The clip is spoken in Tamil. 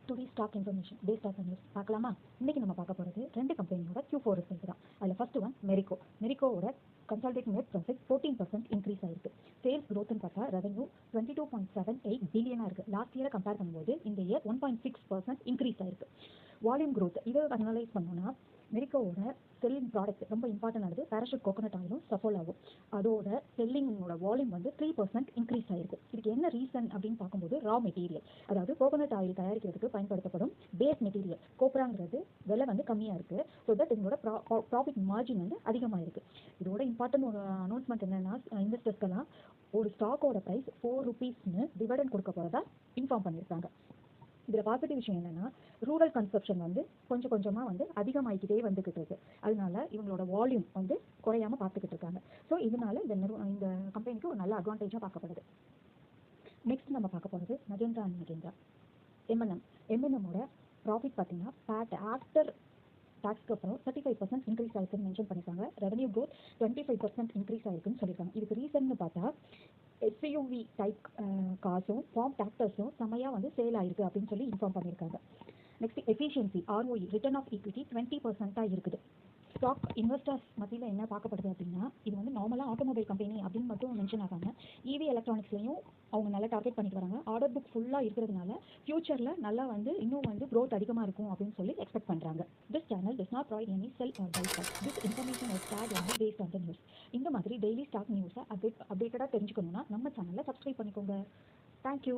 டுடே ஸ்டாக் இன்ஃபர்மேஷன் டே ஸ்டாக் நியூஸ் பார்க்கலாமா? இன்னைக்கு நம்ம பார்க்க போகிறது ரெண்டு கம்பெனியோட Q4 ரிசல்ட் தான். அதில் ஃபர்ஸ்ட் ஒன் மெரிக்கோவோட கன்சால்டேட் நெட் ப்ராஃபிட் 14% இன்க்ரீஸ் ஆயிருக்கு. சேல்ஸ் க்ரோத்னு பார்த்தா ரெவன்யூ 22.78 பில்லியனாக இருக்குது. லாஸ்ட் இயரை கம்பேர் பண்ணும்போது இந்த இயர் 1.6% இன்க்ரீஸ் ஆயிருக்கு. வால்யூம் க்ரோத் இதை அனலைஸ் பண்ணோன்னா மெரிக்கோவோட செல்லிங் ப்ராடக்ட் ரொம்ப இம்பார்ட்டன் ஆகுது. பேராஷூட் கோகோனட் ஆயிலும் சஃபோல் ஆகும். அதோட செல்லிங்கோட வால்யூம் வந்து 3% இன்க்ரீஸ் ஆயிருக்கு. இதுக்கு என்ன ரீசன் அப்படின்னு பார்க்கும்போது ரா மெட்டீரியல், அதாவது கோகோனட் ஆயில் தயாரிக்கிறதுக்கு பயன்படுத்தப்படும் பேஸ் மெட்டீரியல் கோப்ராங்கிறது விலை வந்து கம்மியாக இருக்குது. ஸோ தட் இதோட ப்ராஃபிட் மார்ஜின் வந்து அதிகமாக இருக்குது. இதோட இம்பார்ட்டன்ட் ஒரு அனௌன்ஸ்மெண்ட் என்னன்னா, இன்வெஸ்டர்ஸ்க்கெல்லாம் ஒரு ஸ்டாக்கோட ப்ரைஸ் 4 ரூபீஸ்னு டிவிடெண்ட் கொடுக்க போகிறதா இன்ஃபார்ம் பண்ணியிருக்காங்க. இதில் பாசிட்டிவ் விஷயம் என்னென்னா, ரூரல் கன்சப்ஷன் வந்து கொஞ்சம் கொஞ்சமாக வந்து அதிகமாகிக்கிட்டே வந்துக்கிட்டு இருக்கு. அதனால இவங்களோட வால்யூம் வந்து குறையாமல் பார்த்துக்கிட்டு இருக்காங்க. ஸோ இதனால இந்த கம்பெனிக்கு ஒரு நல்ல அட்வான்டேஜாக பார்க்கப்படுது. நெக்ஸ்ட் நம்ம பார்க்க போகிறது மகேந்திரா அண்ட் மகேந்திரா எம்என்எம்மோட ப்ராஃபிட் பார்த்தீங்கன்னா பேட் ஆஃப்டர் டாக்ஸ்க்கு அப்புறம் 35% இன்க்ரீஸ் ஆயிருக்குன்னு மென்ஷன் பண்ணியிருக்காங்க. ரெவன்யூ க்ரோத் 25% இன்க்ரீஸ் ஆயிருக்குன்னு சொல்லியிருக்காங்க. இதுக்கு ரீசன் பார்த்தா எஸ்யூவி டைப் கார்ஸும் ஃபார்ம் டிராக்டர்ஸும் செமையாக வந்து சேல் ஆயிருக்கு அப்படின்னு சொல்லி இன்ஃபார்ம் பண்ணியிருக்காங்க. Next efficiency ROE return of equity 20% இருக்குது. ஸ்டாக் இன்வெஸ்டர்ஸ் மத்தியில் என்ன பார்க்கப்படுது அப்படின்னா, இது வந்து நார்மலாக ஆட்டோமொபைல் கம்பெனி அப்படின்னு மட்டும் மென்ஷன் ஆகாங்க. EV எலக்ட்ரானிக்ஸ்லையும் அவங்க நல்லா டார்கெட் பண்ணிட்டு வராங்க. ஆர்டர் புக் ஃபுல்லாக இருக்கிறதுனால ஃபியூச்சரில் நல்லா வந்து இன்னும் வந்து க்ரோத் அதிகமாக இருக்கும் அப்படின்னு சொல்லி எக்ஸ்பெக்ட் பண்ணுறாங்க. This channel does not provide any sell or buy stock. This information is shared only based on the news. இந்த மாதிரி டெய்லி ஸ்டாக் நியூஸை அப்டேட்டடாக தெரிஞ்சுக்கணும்னா நம்ம சேனலை சப்ஸ்கிரைப் பண்ணிக்கோங்க. தேங்க்யூ.